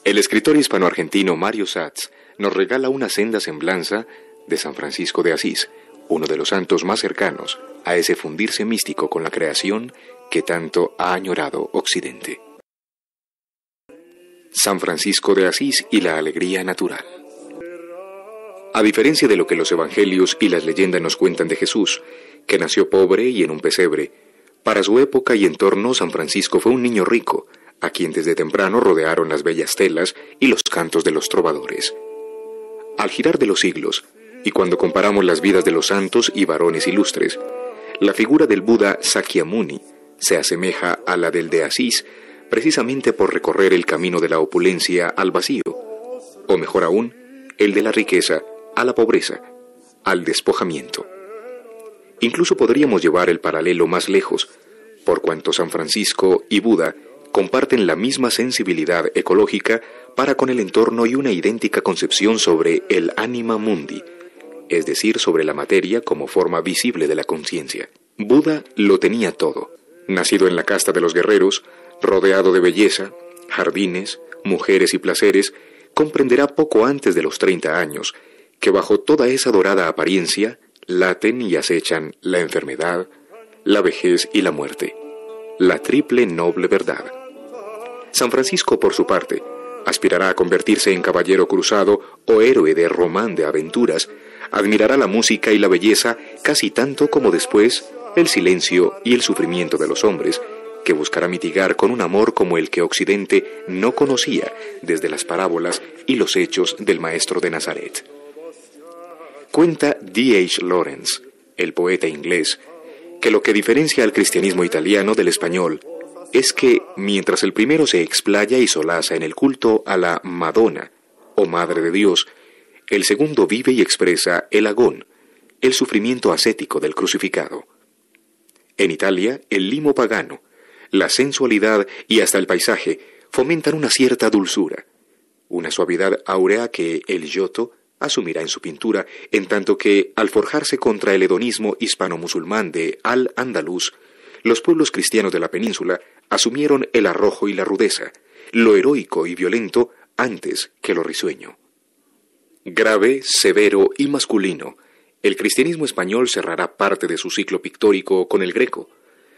El escritor hispano-argentino Mario Satz nos regala una senda semblanza de San Francisco de Asís, uno de los santos más cercanos a ese fundirse místico con la creación que tanto ha añorado Occidente. San Francisco de Asís y la alegría natural. A diferencia de lo que los evangelios y las leyendas nos cuentan de Jesús, que nació pobre y en un pesebre, para su época y entorno San Francisco fue un niño rico, a quien desde temprano rodearon las bellas telas y los cantos de los trovadores. Al girar de los siglos, y cuando comparamos las vidas de los santos y varones ilustres, la figura del Buda Sakyamuni se asemeja a la del de Asís, precisamente por recorrer el camino de la opulencia al vacío, o mejor aún, el de la riqueza a la pobreza, al despojamiento. Incluso podríamos llevar el paralelo más lejos, por cuanto San Francisco y Buda comparten la misma sensibilidad ecológica para con el entorno y una idéntica concepción sobre el anima mundi, es decir, sobre la materia como forma visible de la conciencia. Buda lo tenía todo. Nacido en la casta de los guerreros, rodeado de belleza, jardines, mujeres y placeres, comprenderá poco antes de los 30 años que bajo toda esa dorada apariencia laten y acechan la enfermedad, la vejez y la muerte, la triple noble verdad. San Francisco, por su parte, aspirará a convertirse en caballero cruzado o héroe de román de aventuras, admirará la música y la belleza casi tanto como después el silencio y el sufrimiento de los hombres, que buscará mitigar con un amor como el que Occidente no conocía desde las parábolas y los hechos del Maestro de Nazaret. Cuenta D.H. Lawrence, el poeta inglés, que lo que diferencia al cristianismo italiano del español es que, mientras el primero se explaya y solaza en el culto a la Madonna, o Madre de Dios, el segundo vive y expresa el agón, el sufrimiento ascético del crucificado. En Italia, el limo pagano, la sensualidad y hasta el paisaje fomentan una cierta dulzura, una suavidad áurea que el Giotto asumirá en su pintura, en tanto que, al forjarse contra el hedonismo hispano-musulmán de Al-Ándalus, los pueblos cristianos de la península asumieron el arrojo y la rudeza, lo heroico y violento antes que lo risueño. Grave, severo y masculino, el cristianismo español cerrará parte de su ciclo pictórico con el greco,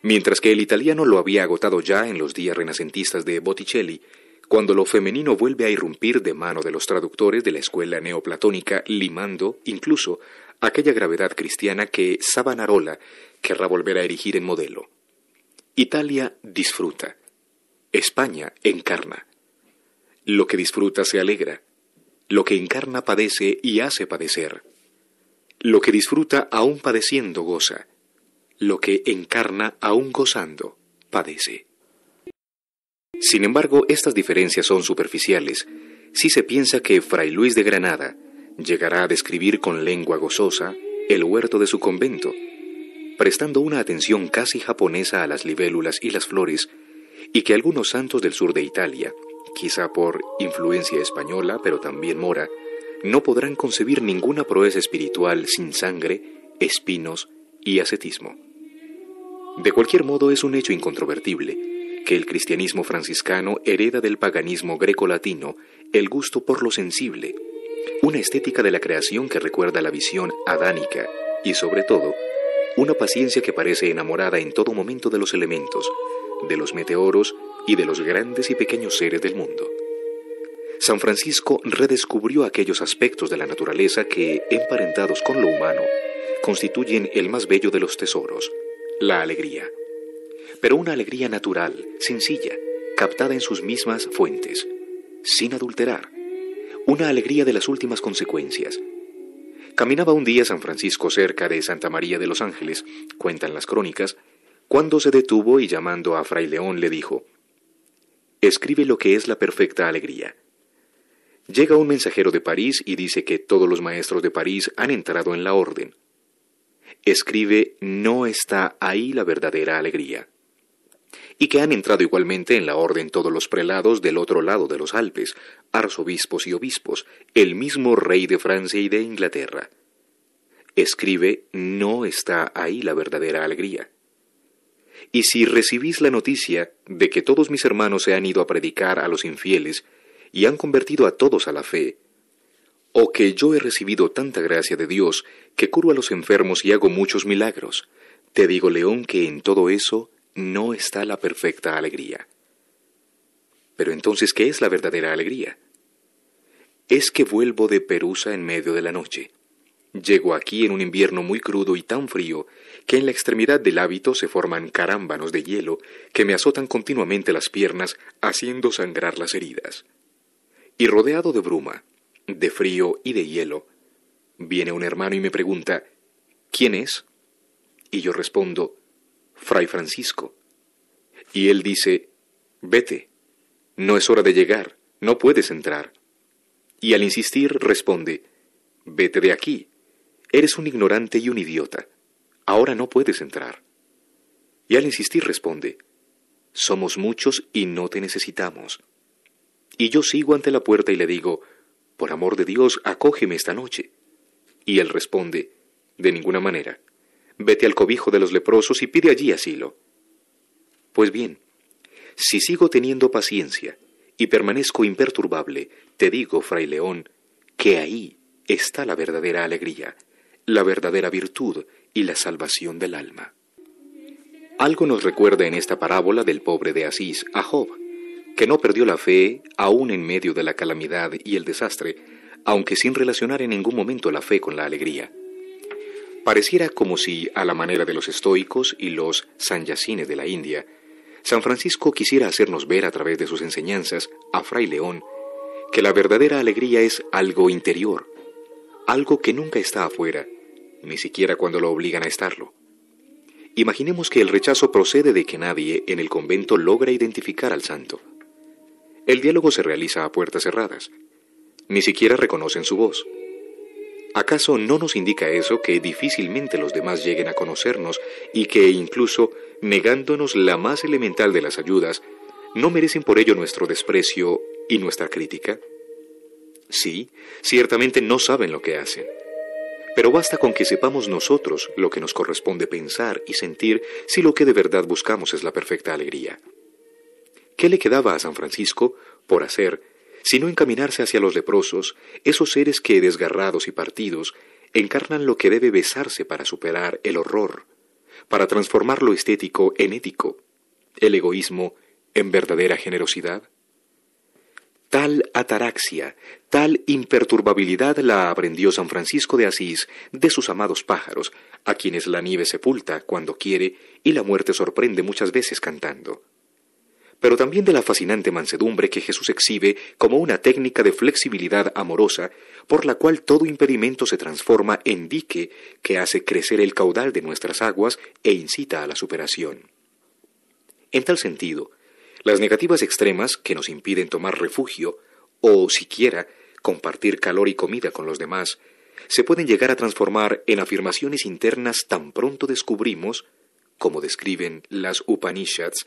mientras que el italiano lo había agotado ya en los días renacentistas de Botticelli, cuando lo femenino vuelve a irrumpir de mano de los traductores de la escuela neoplatónica, limando, incluso, aquella gravedad cristiana que Savonarola querrá volver a erigir en modelo. Italia disfruta. España encarna. Lo que disfruta se alegra. Lo que encarna padece y hace padecer. Lo que disfruta aún padeciendo goza. Lo que encarna aún gozando padece. Sin embargo, estas diferencias son superficiales si se piensa que Fray Luis de Granada llegará a describir con lengua gozosa el huerto de su convento, prestando una atención casi japonesa a las libélulas y las flores, y que algunos santos del sur de Italia, quizá por influencia española pero también mora, no podrán concebir ninguna proeza espiritual sin sangre, espinos y ascetismo. De cualquier modo, es un hecho incontrovertible que el cristianismo franciscano hereda del paganismo greco-latino el gusto por lo sensible, una estética de la creación que recuerda la visión adánica y, sobre todo, una paciencia que parece enamorada en todo momento de los elementos, de los meteoros y de los grandes y pequeños seres del mundo. San Francisco redescubrió aquellos aspectos de la naturaleza que, emparentados con lo humano, constituyen el más bello de los tesoros, la alegría. Pero una alegría natural, sencilla, captada en sus mismas fuentes, sin adulterar. Una alegría de las últimas consecuencias. Caminaba un día San Francisco cerca de Santa María de los Ángeles, cuentan las crónicas, cuando se detuvo y llamando a Fray León le dijo: «Escribe lo que es la perfecta alegría». Llega un mensajero de París y dice que todos los maestros de París han entrado en la orden. Escribe: «No está ahí la verdadera alegría». Y que han entrado igualmente en la orden todos los prelados del otro lado de los Alpes, arzobispos y obispos, el mismo rey de Francia y de Inglaterra. Escribe: «No está ahí la verdadera alegría». Y si recibís la noticia de que todos mis hermanos se han ido a predicar a los infieles, y han convertido a todos a la fe, o que yo he recibido tanta gracia de Dios que curo a los enfermos y hago muchos milagros. Te digo, León, que en todo eso no está la perfecta alegría. Pero entonces, ¿qué es la verdadera alegría? Es que vuelvo de Perusa en medio de la noche. Llego aquí en un invierno muy crudo y tan frío que en la extremidad del hábito se forman carámbanos de hielo que me azotan continuamente las piernas, haciendo sangrar las heridas. Y rodeado de bruma, de frío y de hielo, viene un hermano y me pregunta, ¿quién es? Y yo respondo, Fray Francisco. Y él dice, vete, no es hora de llegar, no puedes entrar. Y al insistir responde, vete de aquí, eres un ignorante y un idiota, ahora no puedes entrar. Y al insistir responde, somos muchos y no te necesitamos. Y yo sigo ante la puerta y le digo, por amor de Dios, acógeme esta noche. Y él responde, de ninguna manera, vete al cobijo de los leprosos y pide allí asilo. Pues bien, si sigo teniendo paciencia y permanezco imperturbable, te digo, Fray León, que ahí está la verdadera alegría, la verdadera virtud y la salvación del alma. Algo nos recuerda en esta parábola del pobre de Asís a Job, que no perdió la fe aún en medio de la calamidad y el desastre, aunque sin relacionar en ningún momento la fe con la alegría. Pareciera como si, a la manera de los estoicos y los sanyasines de la India, San Francisco quisiera hacernos ver a través de sus enseñanzas a Fray León que la verdadera alegría es algo interior, algo que nunca está afuera, ni siquiera cuando lo obligan a estarlo. Imaginemos que el rechazo procede de que nadie en el convento logra identificar al santo. El diálogo se realiza a puertas cerradas. Ni siquiera reconocen su voz. ¿Acaso no nos indica eso que difícilmente los demás lleguen a conocernos y que incluso, negándonos la más elemental de las ayudas, no merecen por ello nuestro desprecio y nuestra crítica? Sí, ciertamente no saben lo que hacen. Pero basta con que sepamos nosotros lo que nos corresponde pensar y sentir si lo que de verdad buscamos es la perfecta alegría. ¿Qué le quedaba a San Francisco por hacer, sino encaminarse hacia los leprosos, esos seres que, desgarrados y partidos, encarnan lo que debe besarse para superar el horror, para transformar lo estético en ético, el egoísmo en verdadera generosidad? Tal ataraxia, tal imperturbabilidad la aprendió San Francisco de Asís de sus amados pájaros, a quienes la nieve sepulta cuando quiere y la muerte sorprende muchas veces cantando. Pero también de la fascinante mansedumbre que Jesús exhibe como una técnica de flexibilidad amorosa por la cual todo impedimento se transforma en dique que hace crecer el caudal de nuestras aguas e incita a la superación. En tal sentido, las negativas extremas que nos impiden tomar refugio o, siquiera, compartir calor y comida con los demás, se pueden llegar a transformar en afirmaciones internas tan pronto descubrimos, como describen las Upanishads,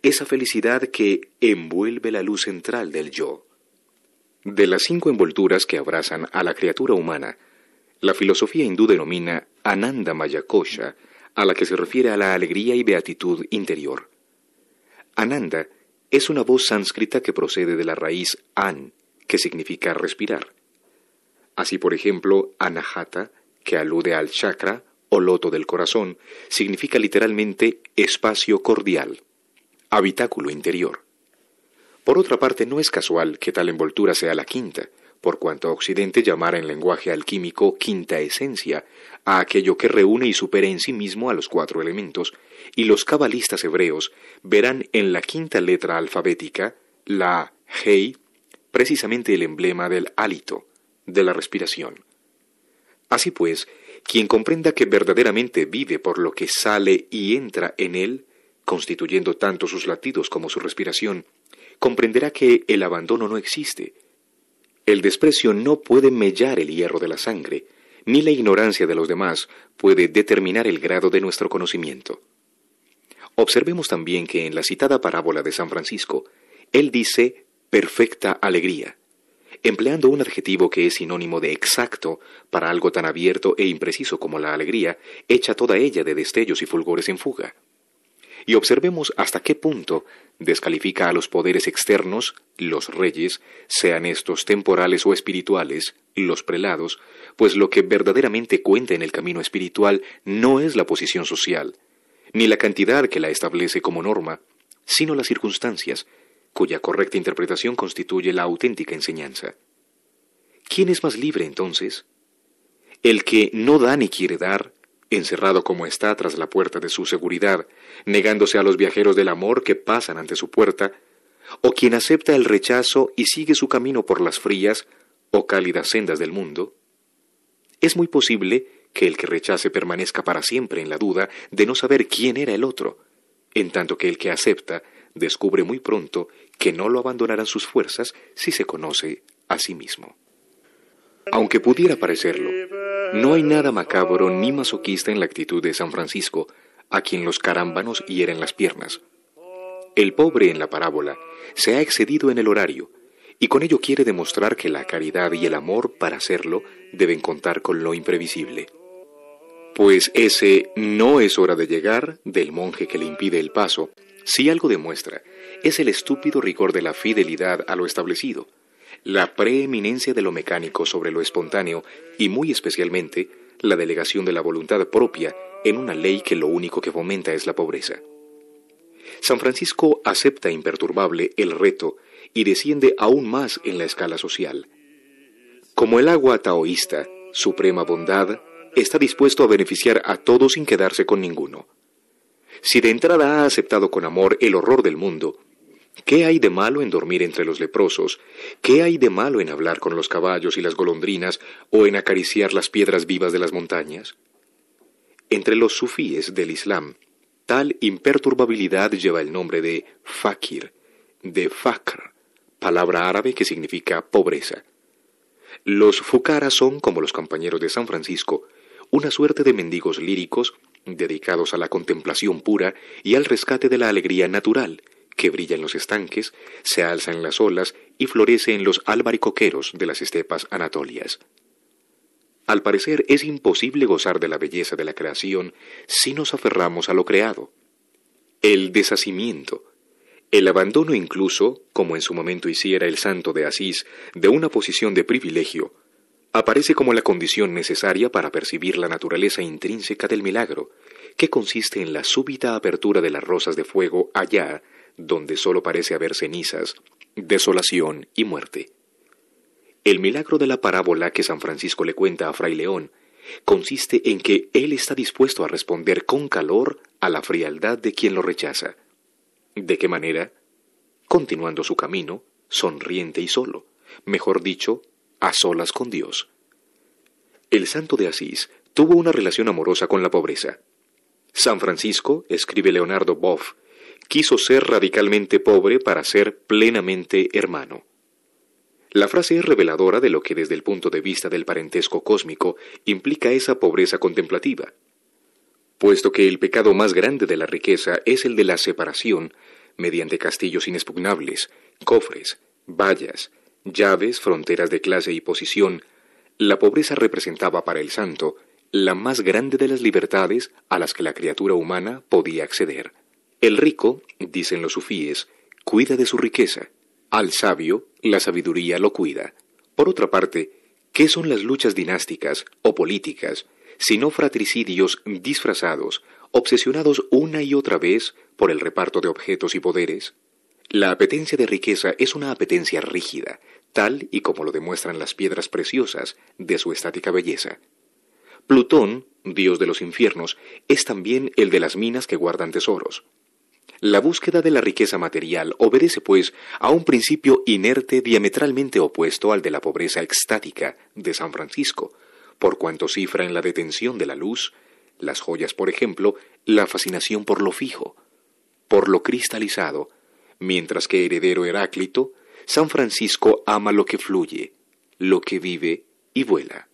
esa felicidad que envuelve la luz central del yo. De las 5 envolturas que abrazan a la criatura humana, la filosofía hindú denomina Ananda Maya Kosha, a la que se refiere a la alegría y beatitud interior. Ananda es una voz sánscrita que procede de la raíz an, que significa respirar. Así, por ejemplo, anahata, que alude al chakra o loto del corazón, significa literalmente espacio cordial, habitáculo interior. Por otra parte, no es casual que tal envoltura sea la quinta, por cuanto Occidente llamara en lenguaje alquímico quinta esencia a aquello que reúne y supera en sí mismo a los 4 elementos, y los cabalistas hebreos verán en la quinta letra alfabética, la Hei, precisamente el emblema del hálito, de la respiración. Así pues, quien comprenda que verdaderamente vive por lo que sale y entra en él, constituyendo tanto sus latidos como su respiración, comprenderá que el abandono no existe. El desprecio no puede mellar el hierro de la sangre, ni la ignorancia de los demás puede determinar el grado de nuestro conocimiento. Observemos también que en la citada parábola de San Francisco, él dice perfecta alegría, empleando un adjetivo que es sinónimo de exacto para algo tan abierto e impreciso como la alegría, hecha toda ella de destellos y fulgores en fuga. y observemos hasta qué punto descalifica a los poderes externos, los reyes, sean estos temporales o espirituales, los prelados, pues lo que verdaderamente cuenta en el camino espiritual no es la posición social, ni la cantidad que la establece como norma, sino las circunstancias, cuya correcta interpretación constituye la auténtica enseñanza. ¿Quién es más libre entonces? ¿El que no da ni quiere dar, encerrado como está tras la puerta de su seguridad, negándose a los viajeros del amor que pasan ante su puerta, o quien acepta el rechazo y sigue su camino por las frías o cálidas sendas del mundo? Es muy posible que el que rechace permanezca para siempre en la duda de no saber quién era el otro, en tanto que el que acepta descubre muy pronto que no lo abandonarán sus fuerzas si se conoce a sí mismo. Aunque pudiera parecerlo, no hay nada macabro ni masoquista en la actitud de San Francisco, a quien los carámbanos hieren las piernas. El pobre en la parábola se ha excedido en el horario, y con ello quiere demostrar que la caridad y el amor, para hacerlo, deben contar con lo imprevisible. Pues ese no es hora de llegar del monje que le impide el paso, si algo demuestra, es el estúpido rigor de la fidelidad a lo establecido, la preeminencia de lo mecánico sobre lo espontáneo y muy especialmente la delegación de la voluntad propia en una ley que lo único que fomenta es la pobreza. San Francisco acepta imperturbable el reto y desciende aún más en la escala social. Como el agua taoísta, suprema bondad, está dispuesto a beneficiar a todos sin quedarse con ninguno. Si de entrada ha aceptado con amor el horror del mundo, ¿qué hay de malo en dormir entre los leprosos? ¿Qué hay de malo en hablar con los caballos y las golondrinas o en acariciar las piedras vivas de las montañas? Entre los sufíes del Islam, tal imperturbabilidad lleva el nombre de fakir, de fakr, palabra árabe que significa pobreza. Los fukaras son, como los compañeros de San Francisco, una suerte de mendigos líricos dedicados a la contemplación pura y al rescate de la alegría natural, que brilla en los estanques, se alza en las olas y florece en los albaricoqueros de las estepas anatolias. Al parecer es imposible gozar de la belleza de la creación si nos aferramos a lo creado. El deshacimiento, el abandono incluso, como en su momento hiciera el santo de Asís, de una posición de privilegio, aparece como la condición necesaria para percibir la naturaleza intrínseca del milagro, que consiste en la súbita apertura de las rosas de fuego allá, donde solo parece haber cenizas, desolación y muerte. El milagro de la parábola que San Francisco le cuenta a Fray León consiste en que él está dispuesto a responder con calor a la frialdad de quien lo rechaza. ¿De qué manera? Continuando su camino, sonriente y solo, mejor dicho, a solas con Dios. El santo de Asís tuvo una relación amorosa con la pobreza. San Francisco, escribe Leonardo Boff, quiso ser radicalmente pobre para ser plenamente hermano. La frase es reveladora de lo que desde el punto de vista del parentesco cósmico implica esa pobreza contemplativa. Puesto que el pecado más grande de la riqueza es el de la separación, mediante castillos inexpugnables, cofres, vallas, llaves, fronteras de clase y posición, la pobreza representaba para el santo la más grande de las libertades a las que la criatura humana podía acceder. El rico, dicen los sufíes, cuida de su riqueza. Al sabio, la sabiduría lo cuida. Por otra parte, ¿qué son las luchas dinásticas o políticas, sino fratricidios disfrazados, obsesionados una y otra vez por el reparto de objetos y poderes? La apetencia de riqueza es una apetencia rígida, tal y como lo demuestran las piedras preciosas de su estática belleza. Plutón, dios de los infiernos, es también el de las minas que guardan tesoros. La búsqueda de la riqueza material obedece, pues, a un principio inerte diametralmente opuesto al de la pobreza extática de San Francisco, por cuanto cifra en la detención de la luz, las joyas, por ejemplo, la fascinación por lo fijo, por lo cristalizado, mientras que heredero Heráclito, San Francisco ama lo que fluye, lo que vive y vuela.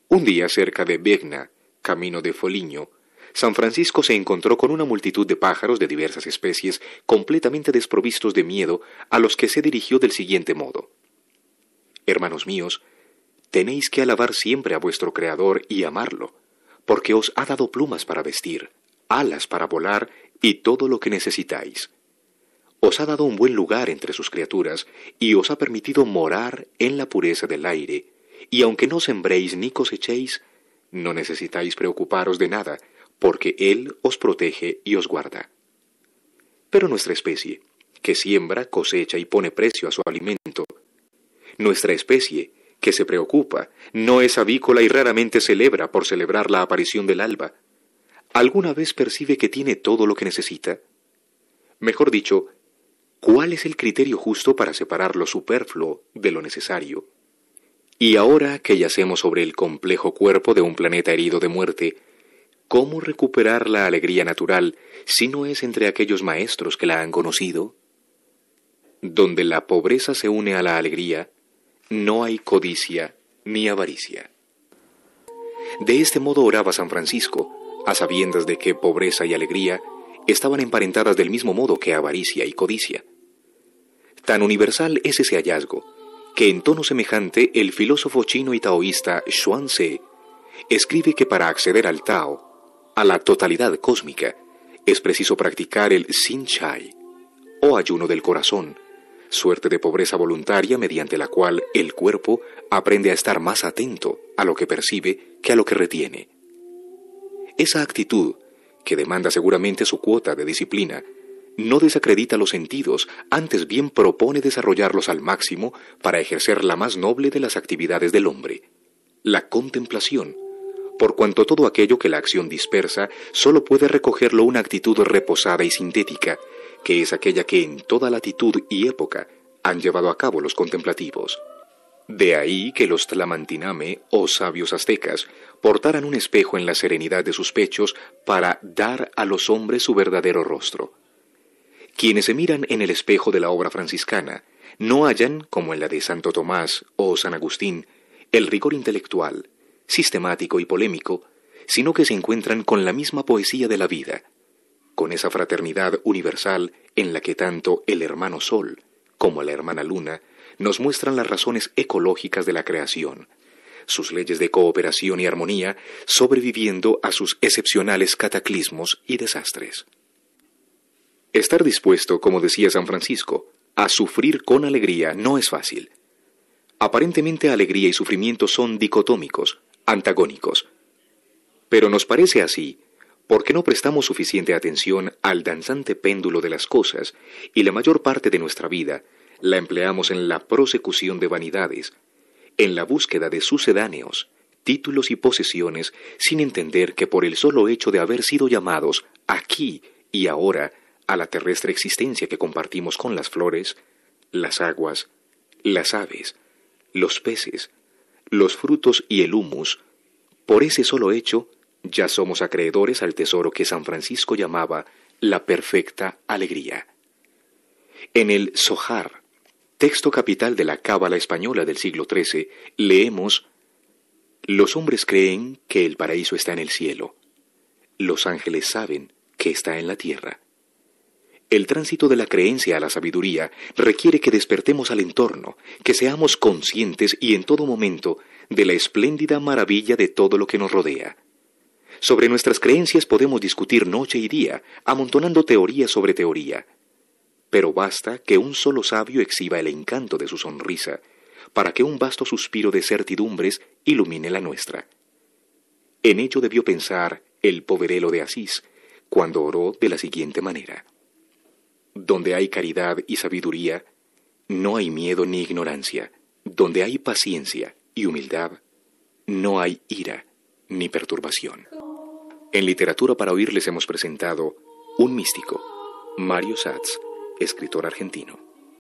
Un día cerca de Vegna, camino de Foligno, San Francisco se encontró con una multitud de pájaros de diversas especies completamente desprovistos de miedo, a los que se dirigió del siguiente modo: Hermanos míos, tenéis que alabar siempre a vuestro Creador y amarlo, porque os ha dado plumas para vestir, alas para volar y todo lo que necesitáis. Os ha dado un buen lugar entre sus criaturas y os ha permitido morar en la pureza del aire, y aunque no sembréis ni cosechéis, no necesitáis preocuparos de nada, porque Él os protege y os guarda. Pero nuestra especie, que siembra, cosecha y pone precio a su alimento, nuestra especie, que se preocupa, no es avícola y raramente celebra por celebrar la aparición del alba, ¿alguna vez percibe que tiene todo lo que necesita? Mejor dicho, ¿cuál es el criterio justo para separar lo superfluo de lo necesario? Y ahora que yacemos sobre el complejo cuerpo de un planeta herido de muerte, ¿cómo recuperar la alegría natural si no es entre aquellos maestros que la han conocido? Donde la pobreza se une a la alegría, no hay codicia ni avaricia. De este modo oraba San Francisco, a sabiendas de que pobreza y alegría estaban emparentadas del mismo modo que avaricia y codicia. Tan universal es ese hallazgo, que en tono semejante el filósofo chino y taoísta Xuanzé escribe que para acceder al Tao, a la totalidad cósmica, es preciso practicar el Xin Chai, o ayuno del corazón, suerte de pobreza voluntaria mediante la cual el cuerpo aprende a estar más atento a lo que percibe que a lo que retiene. Esa actitud, que demanda seguramente su cuota de disciplina, no desacredita los sentidos, antes bien propone desarrollarlos al máximo para ejercer la más noble de las actividades del hombre, la contemplación, por cuanto todo aquello que la acción dispersa solo puede recogerlo una actitud reposada y sintética, que es aquella que en toda latitud y época han llevado a cabo los contemplativos. De ahí que los tlamantiname, o sabios aztecas, portaran un espejo en la serenidad de sus pechos para dar a los hombres su verdadero rostro. Quienes se miran en el espejo de la obra franciscana no hallan, como en la de Santo Tomás o San Agustín, el rigor intelectual, sistemático y polémico, sino que se encuentran con la misma poesía de la vida, con esa fraternidad universal en la que tanto el hermano Sol como la hermana Luna nos muestran las razones ecológicas de la creación, sus leyes de cooperación y armonía, sobreviviendo a sus excepcionales cataclismos y desastres. Estar dispuesto, como decía San Francisco, a sufrir con alegría no es fácil. Aparentemente alegría y sufrimiento son dicotómicos, antagónicos. Pero nos parece así porque no prestamos suficiente atención al danzante péndulo de las cosas y la mayor parte de nuestra vida la empleamos en la prosecución de vanidades, en la búsqueda de sucedáneos, títulos y posesiones, sin entender que por el solo hecho de haber sido llamados aquí y ahora a la terrestre existencia que compartimos con las flores, las aguas, las aves, los peces, los frutos y el humus, por ese solo hecho ya somos acreedores al tesoro que San Francisco llamaba la perfecta alegría. En el Zohar, texto capital de la Cábala española del siglo XIII, leemos: los hombres creen que el paraíso está en el cielo. Los ángeles saben que está en la tierra. El tránsito de la creencia a la sabiduría requiere que despertemos al entorno, que seamos conscientes y en todo momento de la espléndida maravilla de todo lo que nos rodea. Sobre nuestras creencias podemos discutir noche y día, amontonando teoría sobre teoría. Pero basta que un solo sabio exhiba el encanto de su sonrisa, para que un vasto suspiro de certidumbres ilumine la nuestra. En ello debió pensar el poverelo de Asís, cuando oró de la siguiente manera: donde hay caridad y sabiduría, no hay miedo ni ignorancia. Donde hay paciencia y humildad, no hay ira ni perturbación. En Literatura para Oír les hemos presentado Un místico, Mario Satz, escritor argentino.